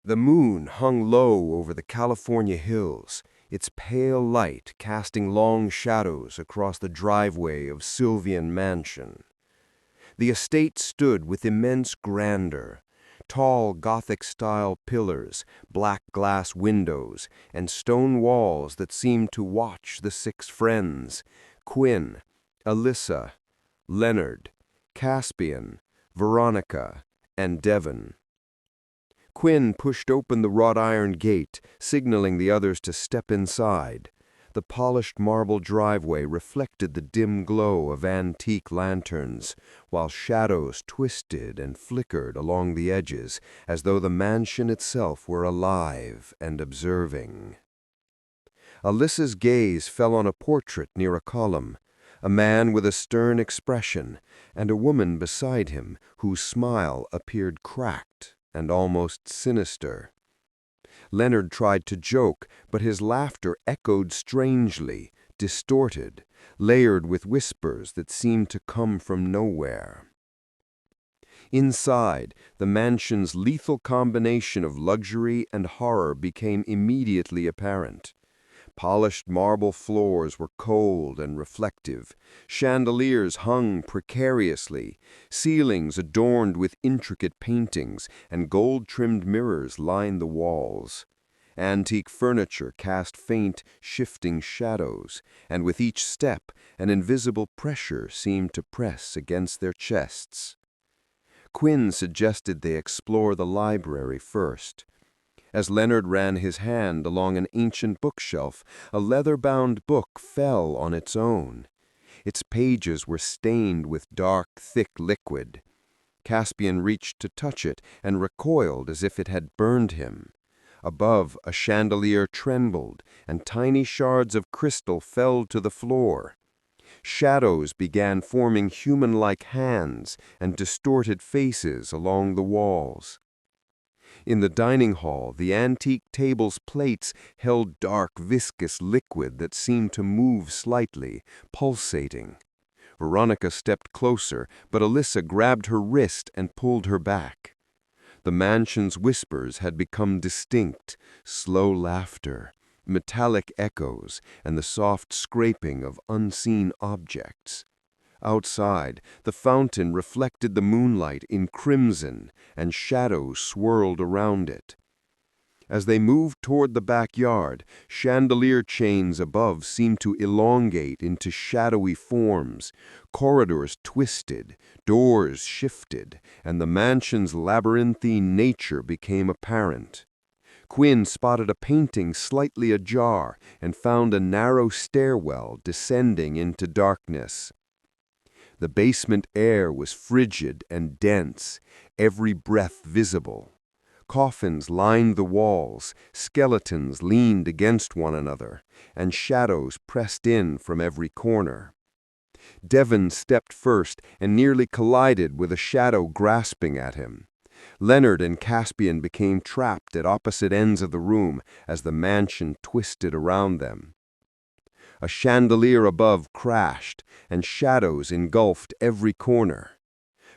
The moon hung low over the California hills, its pale light casting long shadows across the driveway of Sylvian Mansion. The estate stood with immense grandeur, tall Gothic-style pillars, black glass windows, and stone walls that seemed to watch the six friends: Quinn, Alyssa, Leonard, Caspian, Veronica, and Devon. Quinn pushed open the wrought iron gate, signaling the others to step inside. The polished marble driveway reflected the dim glow of antique lanterns, while shadows twisted and flickered along the edges, as though the mansion itself were alive and observing. Alyssa's gaze fell on a portrait near a column, a man with a stern expression, and a woman beside him whose smile appeared cracked and almost sinister. Leonard tried to joke, but his laughter echoed strangely, distorted, layered with whispers that seemed to come from nowhere. Inside, the mansion's lethal combination of luxury and horror became immediately apparent. Polished marble floors were cold and reflective. Chandeliers hung precariously. Ceilings adorned with intricate paintings, and gold-trimmed mirrors lined the walls. Antique furniture cast faint, shifting shadows, and with each step, an invisible pressure seemed to press against their chests. Quinn suggested they explore the library first. As Leonard ran his hand along an ancient bookshelf, a leather-bound book fell on its own. Its pages were stained with dark, thick liquid. Caspian reached to touch it and recoiled as if it had burned him. Above, a chandelier trembled, and tiny shards of crystal fell to the floor. Shadows began forming human-like hands and distorted faces along the walls. In the dining hall, the antique table's plates held dark, viscous liquid that seemed to move slightly, pulsating. Veronica stepped closer, but Alyssa grabbed her wrist and pulled her back. The mansion's whispers had become distinct: slow laughter, metallic echoes, and the soft scraping of unseen objects. Outside, the fountain reflected the moonlight in crimson, and shadows swirled around it. As they moved toward the backyard, chandelier chains above seemed to elongate into shadowy forms. Corridors twisted, doors shifted, and the mansion's labyrinthine nature became apparent. Quinn spotted a painting slightly ajar and found a narrow stairwell descending into darkness. The basement air was frigid and dense, every breath visible. Coffins lined the walls, skeletons leaned against one another, and shadows pressed in from every corner. Devon stepped first and nearly collided with a shadow grasping at him. Leonard and Caspian became trapped at opposite ends of the room as the mansion twisted around them. A chandelier above crashed, and shadows engulfed every corner.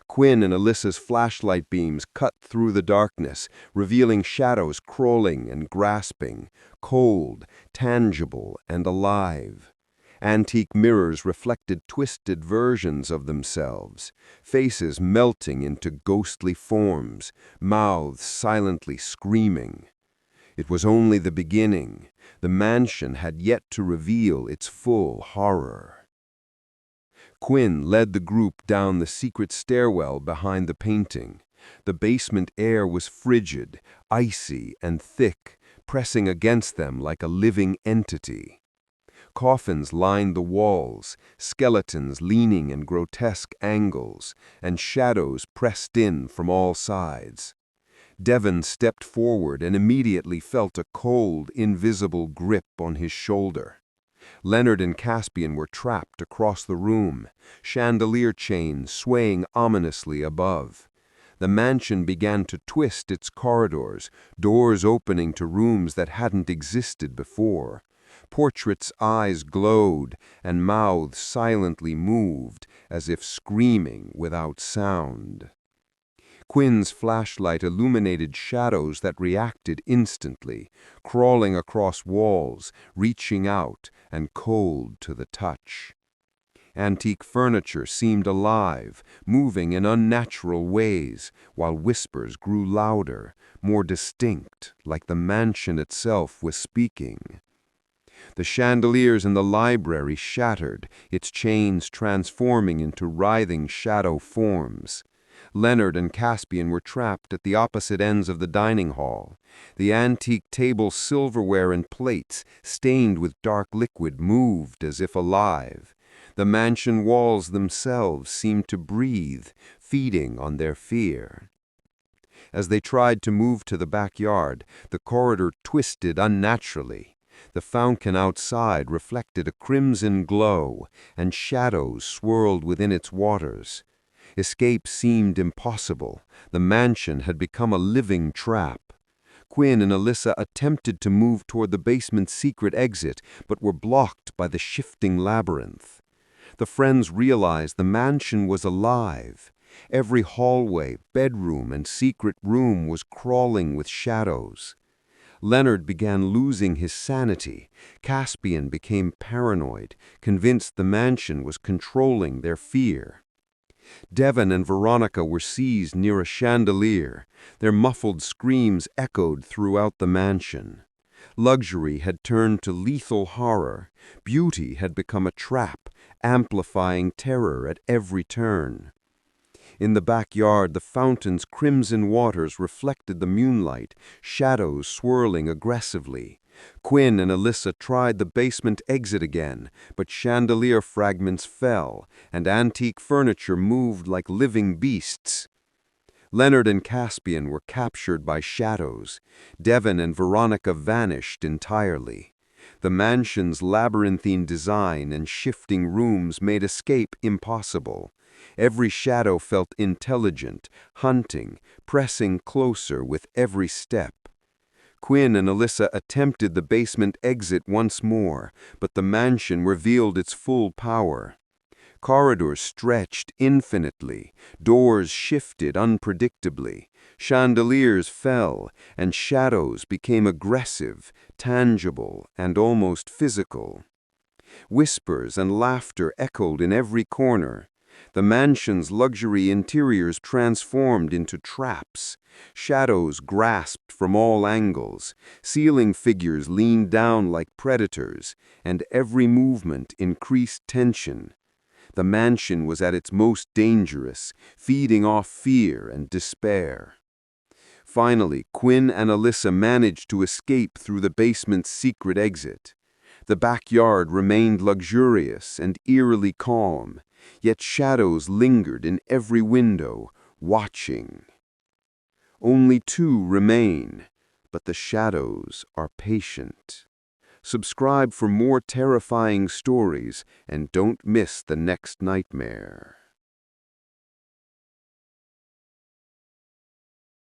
Quinn and Alyssa's flashlight beams cut through the darkness, revealing shadows crawling and grasping, cold, tangible, and alive. Antique mirrors reflected twisted versions of themselves, faces melting into ghostly forms, mouths silently screaming. It was only the beginning. The mansion had yet to reveal its full horror. Quinn led the group down the secret stairwell behind the painting. The basement air was frigid, icy, and thick, pressing against them like a living entity. Coffins lined the walls, skeletons leaning in grotesque angles, and shadows pressed in from all sides. Devon stepped forward and immediately felt a cold, invisible grip on his shoulder. Leonard and Caspian were trapped across the room, chandelier chains swaying ominously above. The mansion began to twist its corridors, doors opening to rooms that hadn't existed before. Portraits' eyes glowed, and mouths silently moved, as if screaming without sound. Quinn's flashlight illuminated shadows that reacted instantly, crawling across walls, reaching out, and cold to the touch. Antique furniture seemed alive, moving in unnatural ways, while whispers grew louder, more distinct, like the mansion itself was speaking. The chandeliers in the library shattered, its chains transforming into writhing shadow forms. Leonard and Caspian were trapped at the opposite ends of the dining hall. The antique table's silverware and plates, stained with dark liquid, moved as if alive. The mansion walls themselves seemed to breathe, feeding on their fear. As they tried to move to the backyard, the corridor twisted unnaturally. The fountain outside reflected a crimson glow, and shadows swirled within its waters. Escape seemed impossible. The mansion had become a living trap. Quinn and Alyssa attempted to move toward the basement's secret exit, but were blocked by the shifting labyrinth. The friends realized the mansion was alive. Every hallway, bedroom, and secret room was crawling with shadows. Leonard began losing his sanity. Caspian became paranoid, convinced the mansion was controlling their fear. Devon and Veronica were seized near a chandelier. Their muffled screams echoed throughout the mansion. Luxury had turned to lethal horror. Beauty had become a trap, amplifying terror at every turn. In the backyard, the fountain's crimson waters reflected the moonlight, shadows swirling aggressively. Quinn and Alyssa tried the basement exit again, but chandelier fragments fell, and antique furniture moved like living beasts. Leonard and Caspian were captured by shadows. Devon and Veronica vanished entirely. The mansion's labyrinthine design and shifting rooms made escape impossible. Every shadow felt intelligent, hunting, pressing closer with every step. Quinn and Alyssa attempted the basement exit once more, but the mansion revealed its full power. Corridors stretched infinitely, doors shifted unpredictably, chandeliers fell, and shadows became aggressive, tangible, and almost physical. Whispers and laughter echoed in every corner. The mansion's luxury interiors transformed into traps. Shadows grasped from all angles, ceiling figures leaned down like predators, and every movement increased tension. The mansion was at its most dangerous, feeding off fear and despair. Finally, Quinn and Alyssa managed to escape through the basement's secret exit. The backyard remained luxurious and eerily calm, yet shadows lingered in every window, watching. Only two remain, but the shadows are patient. Subscribe for more terrifying stories and don't miss the next nightmare.